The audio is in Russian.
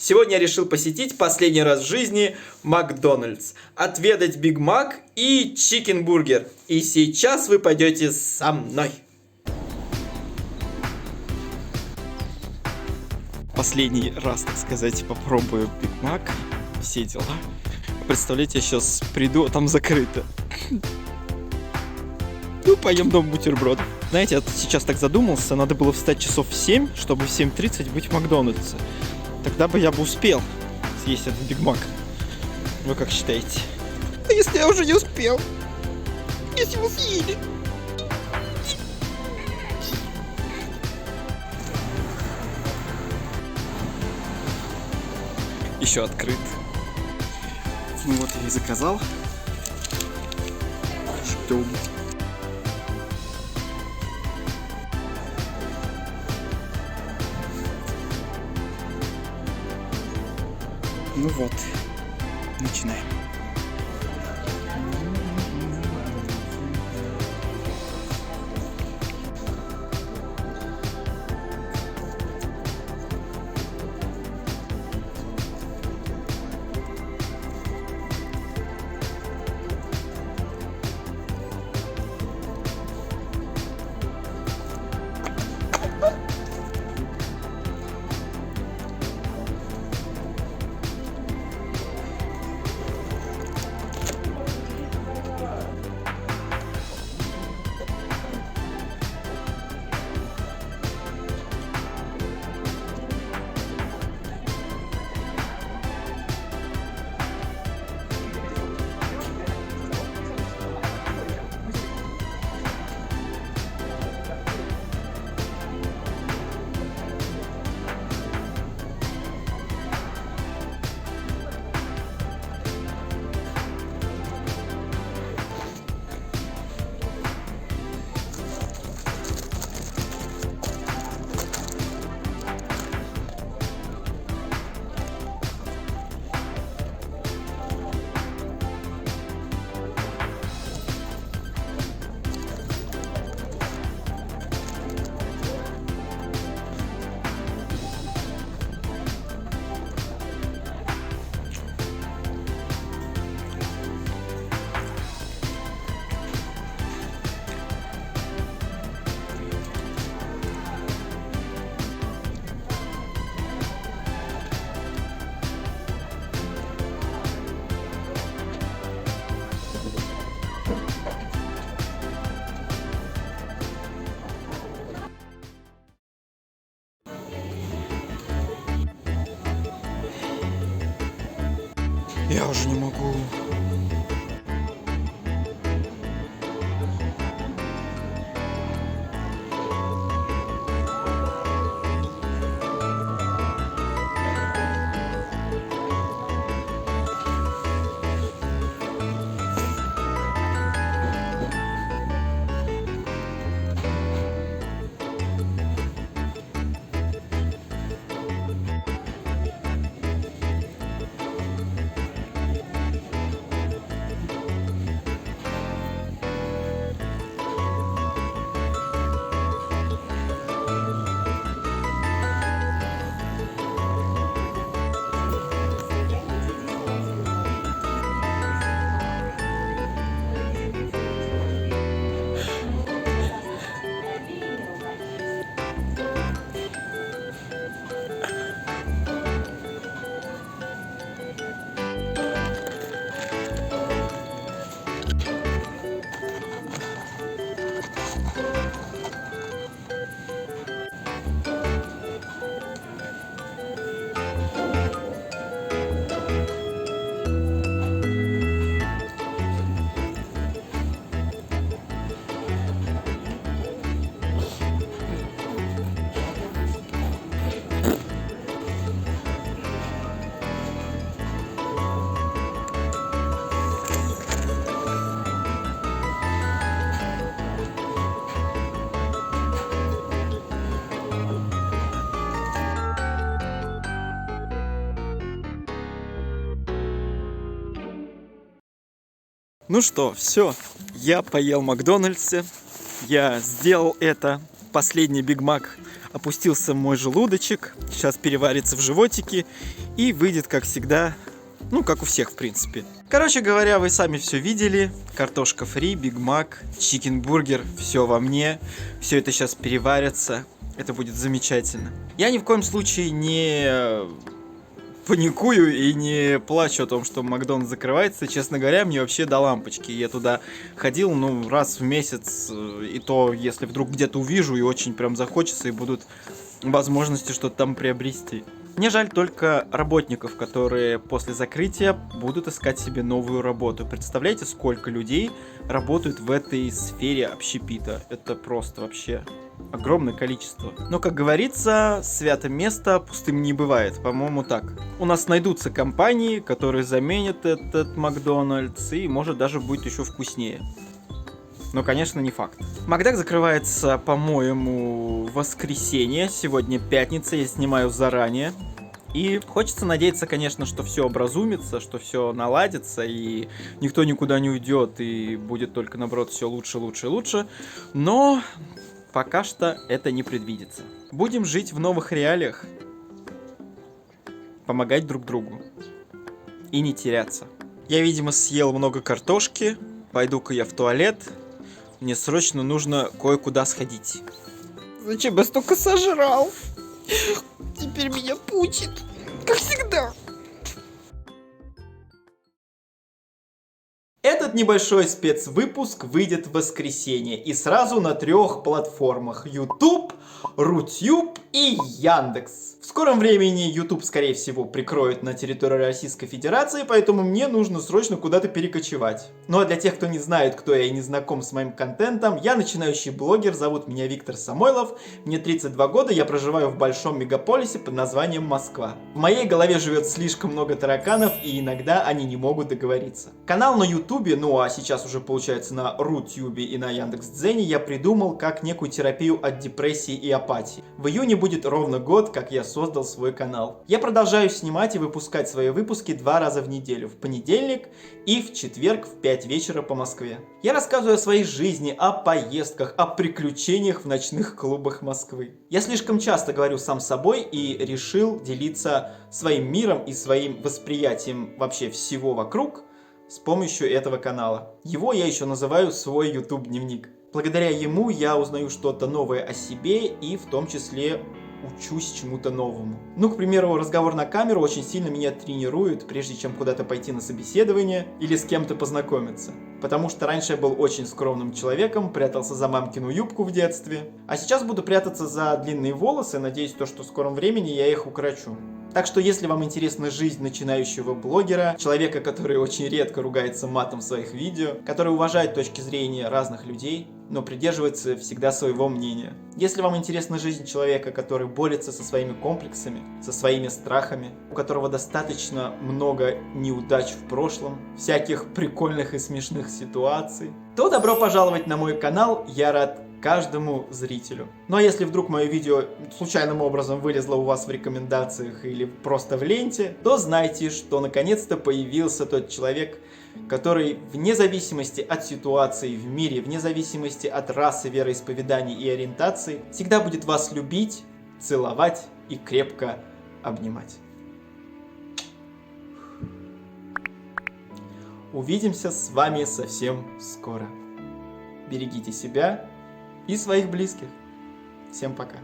Сегодня я решил посетить последний раз в жизни Макдональдс, отведать Биг Мак и Чикенбургер. И сейчас вы пойдете со мной. Последний раз, так сказать, попробую Биг Мак, все дела. Представляете, я сейчас приду, а там закрыто. Ну, поем дом бутербродов. Знаете, я сейчас так задумался, надо было встать часов в 7, чтобы в 7:30 быть в Макдональдсе. Тогда бы я успел съесть этот Биг Мак. Вы как считаете? А если я уже не успел? Если вы съели? Еще открыт. Ну вот я и заказал. Ждем. Ну вот, начинаем. Я уже не могу. Ну что, все, я поел в Макдональдсе, я сделал это, последний Биг Мак опустился в мой желудочек, сейчас переварится в животике, И выйдет, как всегда, ну, как у всех, в принципе. Короче говоря, вы сами все видели. Картошка фри, Биг Мак, чикенбургер, все во мне. Все это сейчас переварится. Это будет замечательно. Я ни в коем случае не паникую и не плачу о том, что Макдональдс закрывается. Честно говоря, мне вообще до лампочки. Я туда ходил, ну, раз в месяц. И то, если вдруг где-то увижу и очень прям захочется, и будут возможности что-то там приобрести. Мне жаль только работников, которые после закрытия будут искать себе новую работу. Представляете, сколько людей работают в этой сфере общепита? Это просто вообще огромное количество. Но, как говорится, святое место пустым не бывает. По-моему, так. У нас найдутся компании, которые заменят этот Макдональдс, и, может, даже будет еще вкуснее. Но, конечно, не факт. Макдак закрывается, по-моему, в воскресенье. Сегодня пятница, я снимаю заранее. И хочется надеяться, конечно, что все образумится, что все наладится, и никто никуда не уйдет, и будет только, наоборот, все лучше, лучше, лучше. Но пока что это не предвидится. Будем жить в новых реалиях. Помогать друг другу. И не теряться. Я, видимо, съел много картошки. Пойду-ка я в туалет. Мне срочно нужно кое-куда сходить. Зачем я столько сожрал? Теперь меня пучит, как всегда. Этот небольшой спецвыпуск выйдет в воскресенье и сразу на 3 платформах: YouTube, Рутюб и Яндекс. В скором времени YouTube, скорее всего, прикроют на территории Российской Федерации, поэтому мне нужно срочно куда-то перекочевать. Ну а для тех, кто не знает, кто я и не знаком с моим контентом, я начинающий блогер, зовут меня Виктор Самойлов, мне 32 года, я проживаю в большом мегаполисе под названием Москва. В моей голове живет слишком много тараканов, и иногда они не могут договориться. Канал на YouTube, ну а сейчас уже получается на Рутюбе и на Яндекс.Дзене, я придумал как некую терапию от депрессии и апатии. В июне будет ровно год, как я создал свой канал. Я продолжаю снимать и выпускать свои выпуски 2 раза в неделю, в понедельник и в четверг в 5 вечера по Москве. Я рассказываю о своей жизни, о поездках, о приключениях в ночных клубах Москвы. Я слишком часто говорю сам с собой и решил делиться своим миром и своим восприятием вообще всего вокруг с помощью этого канала. Его я еще называю свой YouTube-дневник. Благодаря ему я узнаю что-то новое о себе и в том числе учусь чему-то новому. Ну, к примеру, разговор на камеру очень сильно меня тренирует, прежде чем куда-то пойти на собеседование или с кем-то познакомиться. Потому что раньше я был очень скромным человеком, прятался за мамкину юбку в детстве. А сейчас буду прятаться за длинные волосы, надеюсь, что в скором времени я их укорочу. Так что, если вам интересна жизнь начинающего блогера, человека, который очень редко ругается матом в своих видео, который уважает точки зрения разных людей, но придерживается всегда своего мнения. Если вам интересна жизнь человека, который борется со своими комплексами, со своими страхами, у которого достаточно много неудач в прошлом, всяких прикольных и смешных ситуаций, то добро пожаловать на мой канал, я рад каждому зрителю. Ну а если вдруг мое видео случайным образом вылезло у вас в рекомендациях или просто в ленте, то знайте, что наконец-то появился тот человек, который вне зависимости от ситуации в мире, вне зависимости от расы, вероисповеданий и ориентации, всегда будет вас любить, целовать и крепко обнимать. Увидимся с вами совсем скоро. Берегите себя и своих близких. Всем пока.